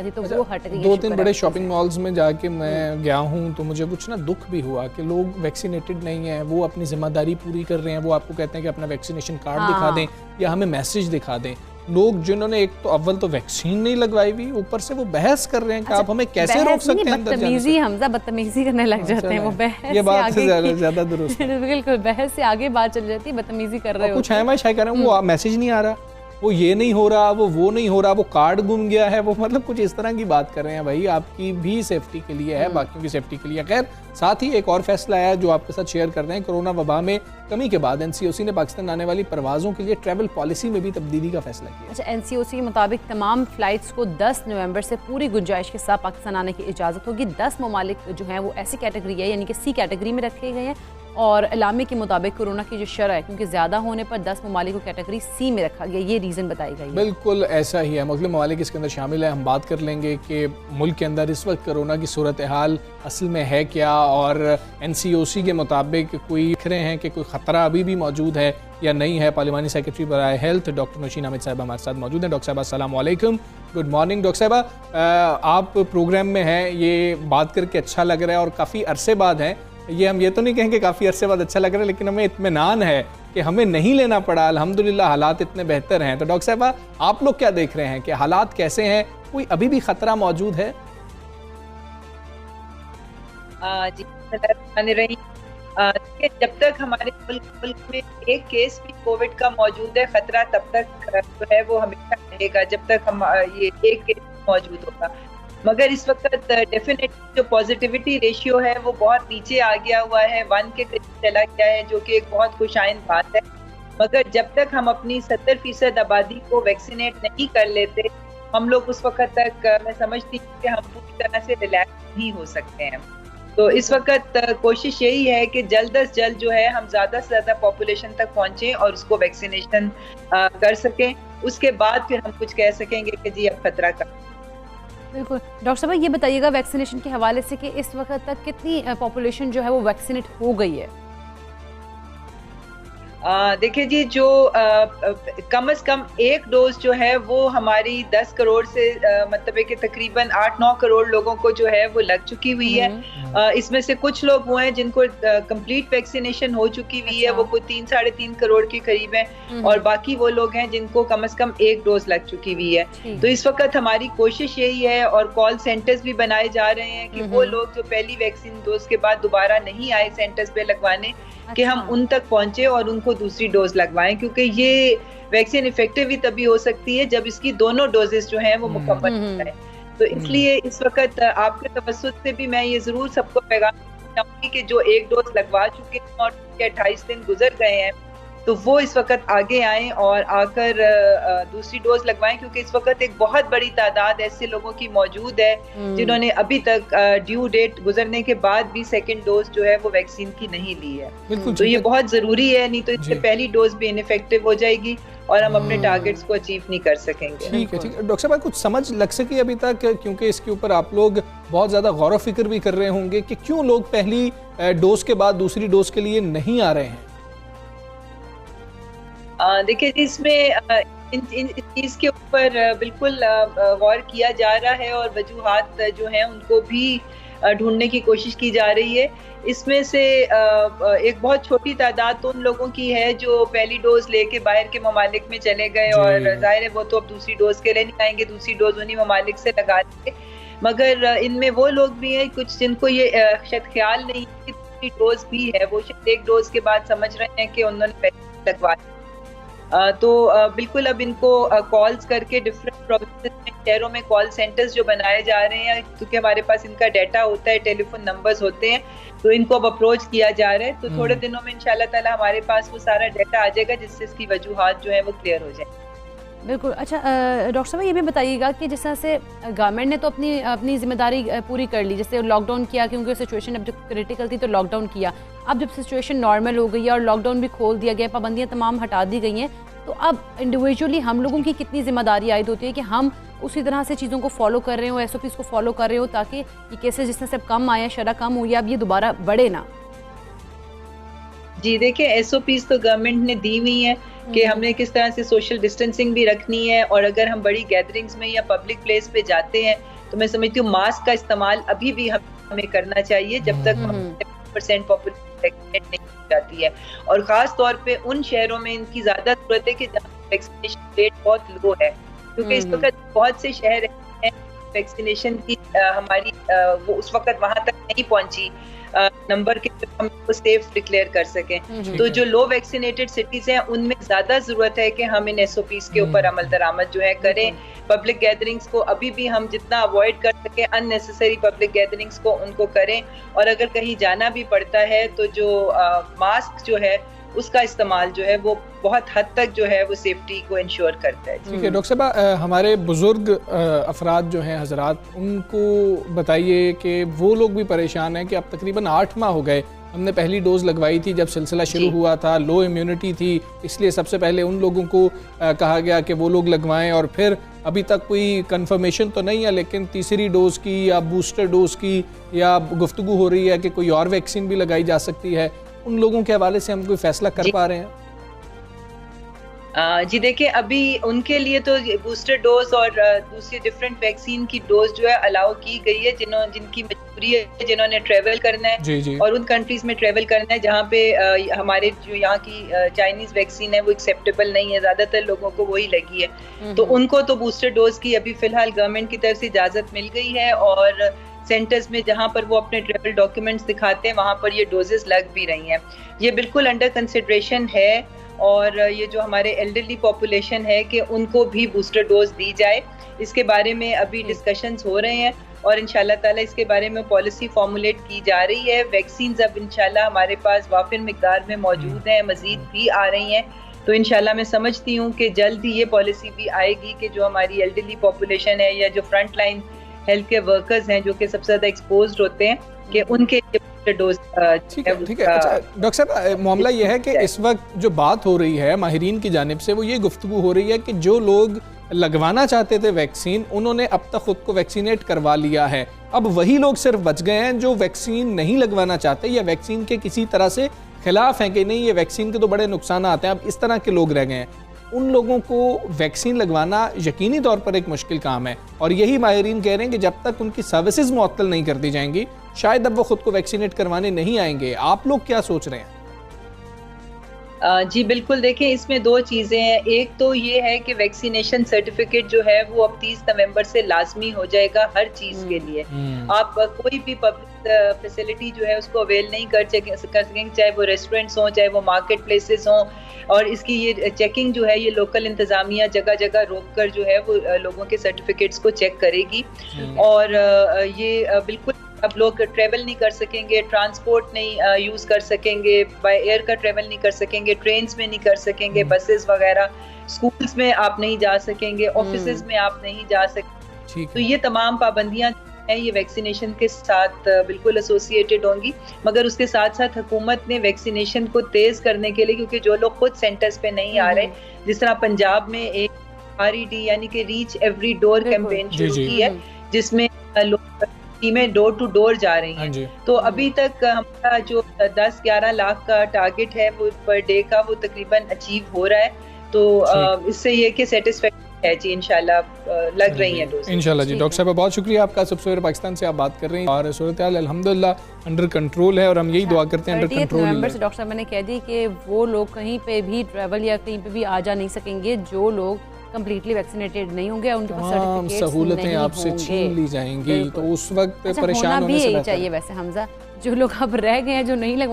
थी तो वो हट गई। दो तीन बड़े शॉपिंग मॉल्स में जाके मैं गया हूँ तो मुझे कुछ ना दुख भी हुआ कि लोग वैक्सीनेटेड नहीं हैं, वो अपनी जिम्मेदारी पूरी कर रहे हैं। वो आपको कहते हैं कि अपना वैक्सीनेशन कार्ड दिखा दें या हमें मैसेज दिखा दें। लोग जिन्होंने एक तो अव्वल तो वैक्सीन नहीं लगवाई हुई, ऊपर से वो बहस कर रहे हैं कि आप हमें कैसे रोक सकते हैं अंदर जाने से। हमजा बदतमीजी करने लग जाते हैं वो बहस, ये बात ज्यादा दुरुस्त है। बिल्कुल बहस से आगे बात चल जाती है, बदतमीजी कर रहे हो कुछ है मैं शायद कर रहा हूँ, वो मैसेज नहीं आ रहा, वो ये नहीं हो रहा, वो नहीं हो रहा, वो कार्ड गुम गया है, वो मतलब कुछ इस तरह की बात कर रहे हैं। भाई आपकी भी सेफ्टी के लिए है, बाकियों की सेफ्टी के लिए। खैर साथ ही एक और फैसला आया जो आपके साथ शेयर कर रहे हैं। कोरोना वबा में कमी के बाद एनसीओसी ने पाकिस्तान आने वाली परवाज़ों के लिए ट्रैवल पॉलिसी में भी तब्दीली का फैसला किया। अच्छा, एनसीओसी के मुताबिक तमाम फ्लाइट्स को 10 नवंबर से पूरी गुंजाइश के साथ पाकिस्तान आने की इजाज़त होगी। 10 ममालिक जो हैं वो ऐसी कैटेगरी है यानी कि सी कैटेगरी में रखे गए हैं और इलामे के मुताबिक कोरोना की जो शरह है क्योंकि ज़्यादा होने पर 10 ममालिक को कैटेगरी सी में रखा गया, ये रीज़न बताई गई है। बिल्कुल ऐसा ही है, मुस्लिम ममालिक इसके अंदर शामिल है। हम बात कर लेंगे कि मुल्क के अंदर इस वक्त कोरोना की सूरत हाल असल में है क्या, और एनसीओसी के मुताबिक कोई दिख रहे हैं कि कोई ख़तरा अभी भी मौजूद है या नहीं है। पार्लिमानी सेक्रेटरी बराए हेल्थ डॉक्टर नौशीन अहमद साहिबा हमारे साथ मौजूद हैं। डॉक्टर साहिबा अस्सलाम वालेकुम, गुड मॉर्निंग। डॉक्टर साहिबा आप प्रोग्राम में हैं, ये बात करके अच्छा लग रहा है और काफ़ी अरसे बाद हैं। ये हम ये तो नहीं कहेंगे काफ़ी अरसे बाद अच्छा लग रहा है, लेकिन हमें इत्मीनान है कि हमें नहीं लेना पड़ा, अल्हम्दुलिल्लाह हालात इतने बेहतर हैं। तो डॉक्टर साहिबा आप लोग क्या देख रहे हैं कि हालात कैसे हैं, कोई अभी भी ख़तरा मौजूद है? जी जब तक हमारे मुल्क में एक केस भी कोविड का मौजूद है, खतरा तब तक जो है वो हमेशा रहेगा जब तक हम ये एक केस मौजूद होगा। मगर इस वक्त डेफिनेटली जो पॉजिटिविटी रेशियो है वो बहुत नीचे आ गया हुआ है, 1 के करीब चला गया है, जो कि एक बहुत खुशाइन बात है। मगर जब तक हम अपनी 70% आबादी को वैक्सीनेट नहीं कर लेते, हम लोग उस वक्त तक मैं समझती हूँ कि हम पूरी तरह से रिलैक्स नहीं हो सकते हैं। तो इस वक्त कोशिश यही है कि जल्द अज जल्द जो है हम ज़्यादा से ज़्यादा पॉपुलेशन तक पहुँचें और उसको वैक्सीनेशन कर सकें। उसके बाद फिर हम कुछ कह सकेंगे कि जी अब खतरा का। बिल्कुल डॉक्टर साहब, ये बताइएगा वैक्सीनेशन के हवाले से कि इस वक्त तक कितनी पॉपुलेशन जो है वो वैक्सीनेट हो गई है? देखिए जी, जो कम से कम एक डोज जो है वो हमारी 10 करोड़ से मतलब है कि तकरीबन 8-9 करोड़ लोगों को जो है वो लग चुकी हुई है। इसमें से कुछ लोग हुए हैं जिनको कंप्लीट वैक्सीनेशन हो चुकी हुई है, वो कोई 3-3.5 करोड़ के करीब हैं, और बाकी वो लोग हैं जिनको कम से कम एक डोज लग चुकी हुई है। तो इस वक्त हमारी कोशिश यही है, और कॉल सेंटर्स भी बनाए जा रहे हैं कि वो लोग जो पहली वैक्सीन डोज के बाद दोबारा नहीं आए सेंटर्स पे लगवाने, कि हम उन तक पहुंचे और उनको दूसरी डोज लगवाएं, क्योंकि ये वैक्सीन इफेक्टिव ही तभी हो सकती है जब इसकी दोनों डोजेस जो हैं वो मुकम्मल हो जाए। तो इसलिए इस वक्त आपके तवज्जुह से भी मैं ये जरूर सबको पैगाम चाहूंगी कि जो एक डोज लगवा चुके हैं और 28 दिन गुजर गए हैं, तो वो इस वक्त आगे आएं और आकर दूसरी डोज लगवाएं, क्योंकि इस वक्त एक बहुत बड़ी तादाद ऐसे लोगों की मौजूद है जिन्होंने अभी तक ड्यू डेट गुजरने के बाद भी सेकंड डोज जो है वो वैक्सीन की नहीं ली है। तो ये बहुत जरूरी है, नहीं तो इससे पहली डोज भी इनइफेक्टिव हो जाएगी और हम अपने टारगेट्स को अचीव नहीं कर सकेंगे। ठीक है, ठीक है। डॉक्टर साहब कुछ समझ लग सकी अभी तक, क्योंकि इसके ऊपर आप लोग बहुत ज़्यादा गौर फिक्र भी कर रहे होंगे कि क्यों लोग पहली डोज के बाद दूसरी डोज के लिए नहीं आ रहे हैं? देखिए जी, इसमें इस चीज़ के ऊपर बिल्कुल गौर किया जा रहा है और वजूहात जो हैं उनको भी ढूंढने की कोशिश की जा रही है। इसमें से एक बहुत छोटी तादाद तो उन लोगों की है जो पहली डोज लेके बाहर के ममालिक में चले गए, और जाहिर है वो तो अब दूसरी डोज के लिए नहीं आएंगे, दूसरी डोज उन्हीं ममालिक से लगा लेंगे। मगर इनमें वो लोग भी हैं कुछ जिनको ये शायद ख्याल नहीं कि दूसरी डोज भी है, वो शायद एक डोज के बाद समझ रहे हैं कि उन्होंने वैक्सीन लगवा तो बिल्कुल अब इनको कॉल्स करके डिफरेंट प्रोविंसेस में, शहरों में कॉल सेंटर्स जो बनाए जा रहे हैं, क्योंकि हमारे पास इनका डाटा होता है, टेलीफोन नंबर्स होते हैं, तो इनको अब अप्रोच किया जा रहा है। तो थोड़े दिनों में इंशाल्लाह ताला हमारे पास वो सारा डाटा आ जाएगा जिससे इसकी वजूहात जो है वो क्लियर हो जाए। बिल्कुल। अच्छा डॉक्टर साहब, ये भी बताइएगा कि जिस तरह से गवर्नमेंट ने तो अपनी जिम्मेदारी पूरी कर ली, जैसे लॉकडाउन किया क्योंकि सिचुएशन अब जब क्रिटिकल थी तो लॉकडाउन किया, अब जब सिचुएशन नॉर्मल हो गई है और लॉकडाउन भी खोल दिया गया, पाबंदियां तमाम हटा दी गई हैं, तो अब इंडिविजुअली हम लोगों की कितनी जिम्मेदारी आयद होती है कि हम उसी तरह से चीज़ों को फॉलो कर रहे हो, SOPs को फॉलो कर रहे हो, ताकि ये केसेस जिस तरह से कम आए, शरह कम हुई, अब ये दोबारा बढ़े ना? जी देखिए, SOPs तो गवर्नमेंट ने दी हुई हैं, कि हमने किस तरह से सोशल डिस्टेंसिंग भी रखनी है, और अगर हम बड़ी गैदरिंग्स में या पब्लिक प्लेस पे जाते हैं तो मैं समझती हूँ मास्क का इस्तेमाल अभी भी हमें करना चाहिए जब तक 70% पॉपुलेशन वैक्सीनेट नहीं हो जाती है। और खास तौर पे उन शहरों में इनकी ज्यादा जरूरत है कि जहाँ वैक्सीनेशन रेट बहुत लो है, क्योंकि इस वक्त बहुत से शहर हैं वैक्सीनेशन की हमारी वो उस वक्त वहां तक नहीं पहुंची नंबर के जो हम उसको सेफ डिक्लेयर कर सकें। तो जो लो वैक्सीनेटेड सिटीज हैं उनमें ज्यादा जरूरत है कि हम इन SOPs के ऊपर अमल दरामद जो है करें। पब्लिक गैदरिंग्स को अभी भी हम जितना अवॉइड कर सके अननेसेसरी पब्लिक गैदरिंग्स को उनको करें, और अगर कहीं जाना भी पड़ता है तो जो मास्क जो है उसका इस्तेमाल जो है वो बहुत हद तक जो है वो सेफ्टी को इंश्योर करता है। ठीक है डॉक्टर साहब, हमारे बुजुर्ग अफराद जो हैं हजरात, उनको बताइए कि वो लोग भी परेशान हैं कि अब तकरीबन 8 माह हो गए, हमने पहली डोज लगवाई थी जब सिलसिला शुरू हुआ था, लो इम्यूनिटी थी, इसलिए सबसे पहले उन लोगों को कहा गया कि वो लोग लगवाएं, और फिर अभी तक कोई कंफर्मेशन तो नहीं है लेकिन तीसरी डोज की या बूस्टर डोज की या गुफ्तगू हो रही है कि कोई और वैक्सीन भी लगाई जा सकती है, उन लोगों के हवाले से हम कोई फैसला कर पा रहे हैं? जी देखिए, अभी उनके लिए तो बूस्टर डोज और दूसरी डिफरेंट वैक्सीन की डोज जो है अलाउ की गई है जिनकी मजबूरी है, जिन्होंने ट्रेवल करना है जी। और उन कंट्रीज में ट्रेवल करना है जहाँ पे हमारे जो यहाँ की चाइनीज वैक्सीन है वो एक्सेप्टेबल नहीं है, ज्यादातर लोगों को वही लगी है, तो उनको तो बूस्टर डोज की अभी फिलहाल गवर्नमेंट की तरफ से इजाजत मिल गई है, और सेंटर्स में जहाँ पर वो अपने ट्रेवल डॉक्यूमेंट्स दिखाते हैं वहाँ पर ये डोजेस लग भी रही हैं। ये बिल्कुल अंडर कंसिडरेशन है, और ये जो हमारे एल्डरली पॉपुलेशन है कि उनको भी बूस्टर डोज दी जाए, इसके बारे में अभी डिस्कशंस हो रहे हैं, और इंशाल्लाह ताला इसके बारे में पॉलिसी फॉर्मुलेट की जा रही है। वैक्सीन्स अब इंशाल्लाह हमारे पास वाफिर मिकदार में मौजूद हैं, मजीद भी आ रही हैं, तो इंशाल्लाह मैं समझती हूँ कि जल्द ही ये पॉलिसी भी आएगी कि जो हमारी एल्डरली पॉपुलेशन है या जो front line health care workers हैं जो कि सबसे ज्यादा एक्सपोज्ड होते हैं कि उनके डोज। ठीक है। अच्छा डॉक्टर साहब, मामला यह है कि इस वक्त जो बात हो रही है माहिरीन की जानिब से, वो ये गुफ्तगू हो रही है कि जो लोग लगवाना चाहते थे वैक्सीन, उन्होंने अब तक खुद को वैक्सीनेट करवा लिया है, अब वही लोग सिर्फ बच गए हैं जो वैक्सीन नहीं लगवाना चाहते या वैक्सीन के किसी तरह से खिलाफ हैं कि नहीं ये वैक्सीन के तो बड़े नुकसान आते हैं, अब इस तरह के लोग रह गए हैं। उन लोगों को वैक्सीन लगवाना यकीनी तौर पर एक मुश्किल काम है, और यही माहिरीन कह रहे हैं कि जब तक उनकी सर्विसेज मुअत्तल नहीं कर दी जाएंगी शायद अब वो खुद को वैक्सीनेट करवाने नहीं आएंगे। आप लोग क्या सोच रहे हैं? जी बिल्कुल, देखिए इसमें दो चीज़ें हैं। एक तो ये है कि वैक्सीनेशन सर्टिफिकेट जो है वो अब 30 नवंबर से लाजमी हो जाएगा हर चीज़ के लिए। आप कोई भी पब्लिक फैसिलिटी जो है उसको अवेल नहीं कर सकेंगे, चाहे वो रेस्टोरेंट्स हों, चाहे वो मार्केट प्लेसेस हों, और इसकी ये चेकिंग जो है ये लोकल इंतज़ामिया जगह जगह रोक कर जो है वो लोगों के सर्टिफिकेट्स को चेक करेगी। और ये बिल्कुल अब लोग ट्रेवल नहीं कर सकेंगे, ट्रांसपोर्ट नहीं यूज़ कर सकेंगे, बाय एयर का ट्रेवल नहीं कर सकेंगे, ट्रेन्स में नहीं कर सकेंगे, बसेस वगैरह, स्कूल्स में आप नहीं जा सकेंगे, ऑफिसेज में आप नहीं जा सकेंगे। तो ये तमाम पाबंदियां हैं ये वैक्सीनेशन के साथ बिल्कुल एसोसिएटेड होंगी, मगर उसके साथ साथ हुकूमत ने वैक्सीनेशन को तेज करने के लिए, क्योंकि जो लोग खुद सेंटर्स पे नहीं आ रहे, जिस तरह पंजाब में एक RED यानी कि रीच एवरी डोर कैंपेन शुरू की है, जिसमें लोग टीमें डोर टू डोर जा रही हैं। तो अभी तक हमारा जो 10-11 लाख का टारगेट है वो पर डे का वो तकरीबन अचीव हो रहा है, तो इससे ये कि सेटिस्फैक्शन है जी, इंशाल्लाह लग रही है डोज इंशाल्लाह जी। डॉक्टर साहब बहुत शुक्रिया आपका, सबसे पाकिस्तान से आप बात कर रही हैं, और सूरत हाल अल्हम्दुलिल्लाह अंडर कंट्रोल है, और हम यही दुआ करते हैं अंडर कंट्रोल नवंबर से डॉक्टर साहब मैंने कह दी कि वो लोग कहीं पे भी ट्रैवल या कहीं पे भी आ जा नहीं सकेंगे जो लोग कंप्लीटली वैक्सीनेटेड नहीं होंगे, उनके पास सर्टिफिकेट्स सहूलतें आपसे छीन ली जाएंगी, तो उस वक्त परेशान होना भी यही चाहिए। वैसे हमजा, जो लोग अब रह गए हैं जो नहीं